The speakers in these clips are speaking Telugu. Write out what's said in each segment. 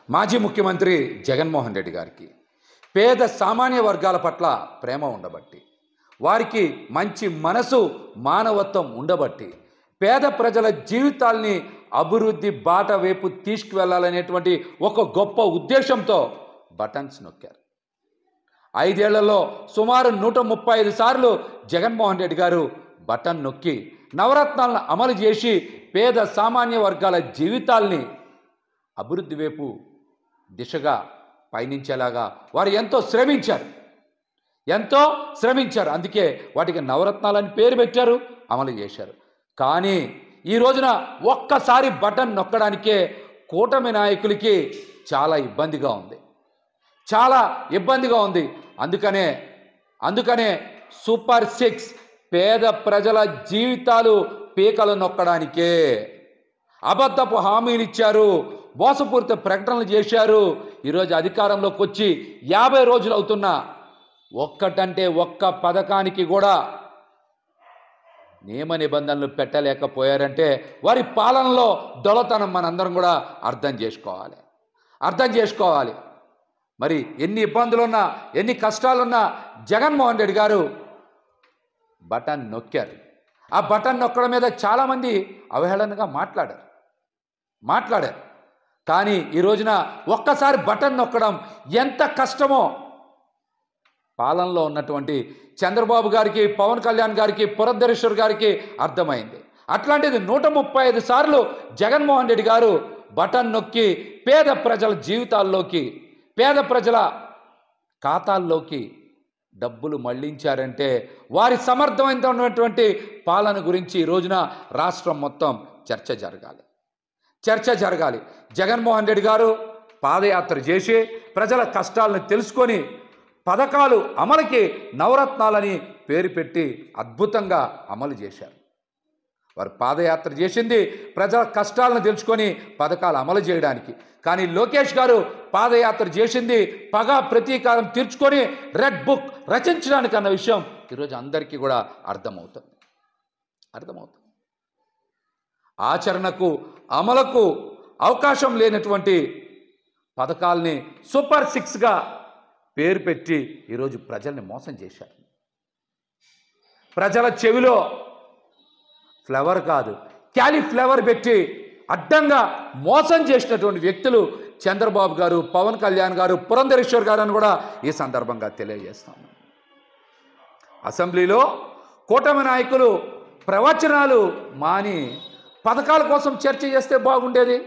మాజీ ముఖ్యమంత్రి జగన్మోహన్ రెడ్డి గారికి పేద సామాన్య వర్గాల పట్ల ప్రేమ ఉండబట్టి, వారికి మంచి మనసు మానవత్వం ఉండబట్టి, పేద ప్రజల జీవితాల్ని అభివృద్ధి బాట వైపు తీసుకువెళ్ళాలనేటువంటి ఒక గొప్ప ఉద్దేశంతో బటన్స్ నొక్కారు. 5 ఏళ్లలో సుమారు 135 సార్లు జగన్మోహన్ రెడ్డి గారు బటన్ నొక్కి నవరత్నాలను అమలు చేసి పేద సామాన్య వర్గాల జీవితాల్ని అభివృద్ధి వైపు దిశగా పయనించేలాగా వారు ఎంతో శ్రమించారు. అందుకే వాటికి నవరత్నాలని పేరు పెట్టారు, అమలు చేశారు. కానీ ఈ రోజున ఒక్కసారి బటన్ నొక్కడానికే కూటమి నాయకులకి చాలా ఇబ్బందిగా ఉంది. అందుకనే సూపర్ 6 పేద ప్రజల జీవితాలు పీకలు నొక్కడానికే అబద్ధపు హామీలు ఇచ్చారు, మోసపూరిత ప్రకటనలు చేశారు. ఈరోజు అధికారంలోకి వచ్చి 50 రోజులు అవుతున్నా ఒక్కటంటే ఒక్క పథకానికి కూడా నియమ నిబంధనలు పెట్టలేకపోయారంటే వారి పాలనలో దొలతనం మనందరం కూడా అర్థం చేసుకోవాలి. మరి ఎన్ని ఇబ్బందులున్నా, ఎన్ని కష్టాలున్నా జగన్మోహన్ రెడ్డి గారు బటన్ నొక్కారు. ఆ బటన్ నొక్కడం మీద చాలామంది అవహేళనగా మాట్లాడారు. కానీ ఈ రోజున ఒక్కసారి బటన్ నొక్కడం ఎంత కష్టమో పాలనలో ఉన్నటువంటి చంద్రబాబు గారికి, పవన్ కళ్యాణ్ గారికి, పురంధరేశ్వర్ గారికి అర్థమైంది. అట్లాంటిది 135 సార్లు జగన్మోహన్ రెడ్డి గారు బటన్ నొక్కి పేద ప్రజల జీవితాల్లోకి, పేద ప్రజల ఖాతాల్లోకి డబ్బులు మళ్లించారంటే వారి సమర్థవంతమైనటువంటి పాలన గురించి ఈ రోజున రాష్ట్రం మొత్తం చర్చ జరగాలి. జగన్మోహన్ రెడ్డి గారు పాదయాత్ర చేసి ప్రజల కష్టాలను తెలుసుకొని పథకాలు అమలుకి నవరత్నాలని పేరు పెట్టి అద్భుతంగా అమలు చేశారు. వారు పాదయాత్ర చేసింది ప్రజల కష్టాలను తెలుసుకొని పథకాలు అమలు చేయడానికి. కానీ లోకేష్ గారు పాదయాత్ర చేసింది పగా ప్రతీకారం తీర్చుకొని రెడ్ బుక్ రచించడానికి అన్న విషయం ఈరోజు అందరికీ కూడా అర్థమవుతుంది. ఆచరణకు అమలుకు అవకాశం లేనటువంటి పథకాల్ని సూపర్ 6గా పేరు పెట్టి ఈరోజు ప్రజల్ని మోసం చేశారు. ప్రజల చెవిలో ఫ్లవర్ కాదు క్యాలీఫ్లవర్ పెట్టి అడ్డంగా మోసం చేసినటువంటి వ్యక్తులు చంద్రబాబు గారు, పవన్ కళ్యాణ్ గారు, పురంధరేశ్వర్ గారు అని కూడా ఈ సందర్భంగా తెలియజేస్తాము. అసెంబ్లీలో కూటమి నాయకులు ప్రవచనాలు మాని పథకాల కోసం చర్చ చేస్తే బాగుండేది.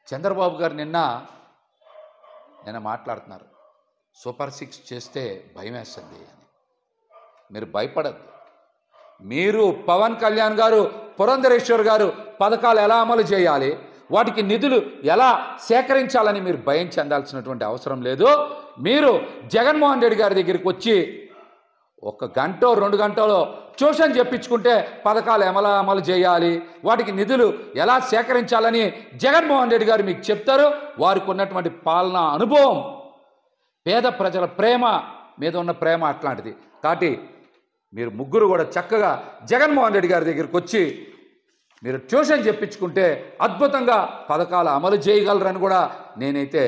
చంద్రబాబు గారు నిన్న మాట్లాడుతున్నారు, సూపర్ 6 చేస్తే భయం వేస్తుంది అని. మీరు భయపడద్దు. మీరు పవన్ కళ్యాణ్ గారు, పురంధరేశ్వర్ గారు పథకాలు ఎలా అమలు చేయాలి, వాటికి నిధులు ఎలా సేకరించాలని మీరు భయం చెందాల్సినటువంటి అవసరం లేదు. మీరు జగన్మోహన్ రెడ్డి గారి దగ్గరికి వచ్చి 1 గంట 2 గంటలో ట్యూషన్ చెప్పించుకుంటే పథకాలు ఎలా అమలు చేయాలి, వాటికి నిధులు ఎలా సేకరించాలని జగన్మోహన్ రెడ్డి గారు మీకు చెప్తారు. వారికి ఉన్నటువంటి పాలనా అనుభవం, పేద ప్రజల ప్రేమ మీద ఉన్న ప్రేమ అట్లాంటిది. కాబట్టి మీరు ముగ్గురు కూడా చక్కగా జగన్మోహన్ రెడ్డి గారి దగ్గరికి వచ్చి మీరు ట్యూషన్ చెప్పించుకుంటే అద్భుతంగా పథకాలు అమలు చేయగలరని కూడా నేనైతే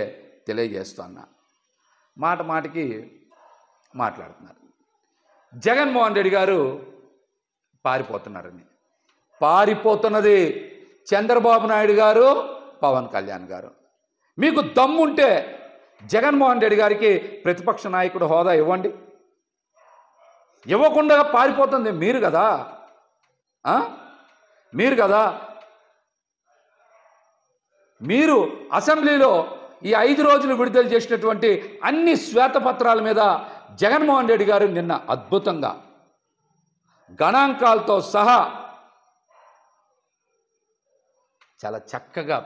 తెలియజేస్తున్నా. మాటికి మాట్లాడుతున్నారు. జగన్మోహన్ రెడ్డి గారు పారిపోతున్నది చంద్రబాబు నాయుడు గారు, పవన్ కళ్యాణ్ గారు. మీకు దమ్ముంటే జగన్మోహన్ రెడ్డి గారికి ప్రతిపక్ష నాయకుడు హోదా ఇవ్వండి. ఇవ్వకుండా పారిపోతుంది మీరు కదా. మీరు అసెంబ్లీలో ఈ 5 రోజులు విడుదల చేసినటువంటి అన్ని శ్వేతపత్రాల మీద జగన్మోహన్ రెడ్డి గారు నిన్న అద్భుతంగా గణాంకాలతో సహా చాలా చక్కగా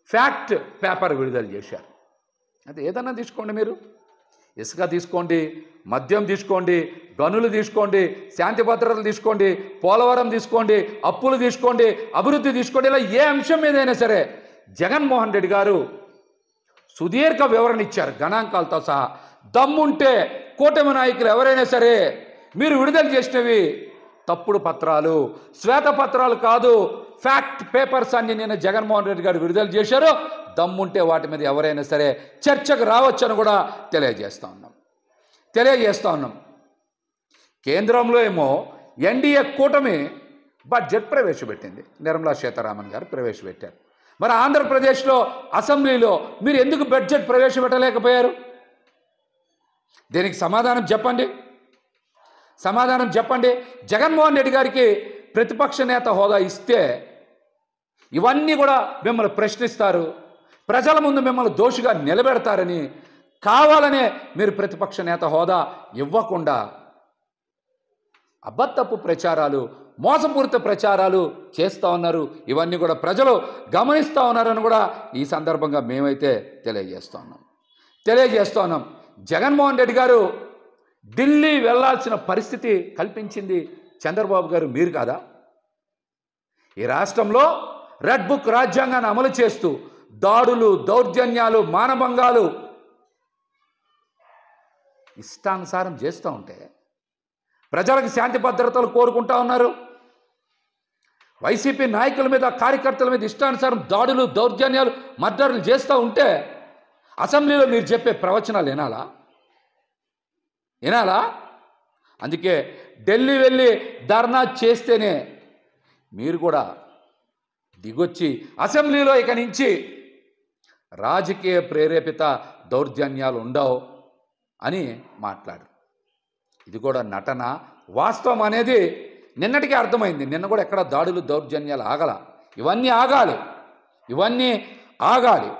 ఫ్యాక్ట్ పేపర్ విడుదల చేశారు. అది ఏదన్నా తీసుకోండి, మీరు ఇసుక తీసుకోండి, మద్యం తీసుకోండి, గనులు తీసుకోండి, శాంతి భద్రతలు తీసుకోండి, పోలవరం తీసుకోండి, అప్పులు తీసుకోండి, అభివృద్ధి తీసుకోండి, ఇలా ఏ అంశం మీదైనా సరే జగన్మోహన్ రెడ్డి గారు సుదీర్ఘ వివరణ ఇచ్చారు గణాంకాలతో సహా. దమ్ముంటే కూటమి నాయకులు ఎవరైనా సరే మీరు విడుదల చేసినవి తప్పుడు పత్రాలు, శ్వేతపత్రాలు కాదు, ఫ్యాక్ట్ పేపర్స్ అన్ని నిన్న జగన్మోహన్ రెడ్డి గారు విడుదల చేశారు. దమ్ముంటే వాటి మీద ఎవరైనా సరే చర్చకు రావచ్చని కూడా తెలియజేస్తూ ఉన్నాం. కేంద్రంలో ఏమో ఎన్డీఏ కూటమి బడ్జెట్ ప్రవేశపెట్టింది, నిర్మలా సీతారామన్ గారు ప్రవేశపెట్టారు. మరి ఆంధ్రప్రదేశ్లో అసెంబ్లీలో మీరు ఎందుకు బడ్జెట్ ప్రవేశపెట్టలేకపోయారు? దీనికి సమాధానం చెప్పండి. జగన్మోహన్ రెడ్డి గారికి ప్రతిపక్ష నేత హోదా ఇస్తే ఇవన్నీ కూడా మిమ్మల్ని ప్రశ్నిస్తారు, ప్రజల ముందు మిమ్మల్ని దోషిగా నిలబెడతారని కావాలనే మీరు ప్రతిపక్ష నేత హోదా ఇవ్వకుండా అబద్ధపు ప్రచారాలు, మోసపూరిత ప్రచారాలు చేస్తూ ఉన్నారు. ఇవన్నీ కూడా ప్రజలు గమనిస్తూ ఉన్నారని కూడా ఈ సందర్భంగా మేమైతే తెలియజేస్తూ ఉన్నాం. జగన్మోహన్ రెడ్డి గారు ఢిల్లీ వెళ్లాల్సిన పరిస్థితి కల్పించింది చంద్రబాబు గారు, మీరు కాదా? ఈ రాష్ట్రంలో రెడ్ బుక్ రాజ్యాంగాన్ని అమలు చేస్తూ దాడులు, దౌర్జన్యాలు, మానభంగాలు ఇష్టానుసారం చేస్తూ ఉంటే ప్రజలకు శాంతి భద్రతలు కోరుకుంటా ఉన్నారు. వైసీపీ నాయకుల మీద, కార్యకర్తల మీద ఇష్టానుసారం దాడులు, దౌర్జన్యాలు, మర్డర్లు చేస్తూ ఉంటే అసెంబ్లీలో మీరు చెప్పే ప్రవచనాలు వినాలా? అందుకే ఢిల్లీ వెళ్ళి ధర్నా చేస్తేనే మీరు కూడా దిగొచ్చి అసెంబ్లీలో ఇక నుంచి రాజకీయ ప్రేరేపిత దౌర్జన్యాలు ఉండవు అని మాట్లాడు. ఇది కూడా నటన, వాస్తవం అనేది నిన్నటికే అర్థమైంది. నిన్న కూడా ఎక్కడ దాడులు, దౌర్జన్యాలు ఇవన్నీ ఆగాలి.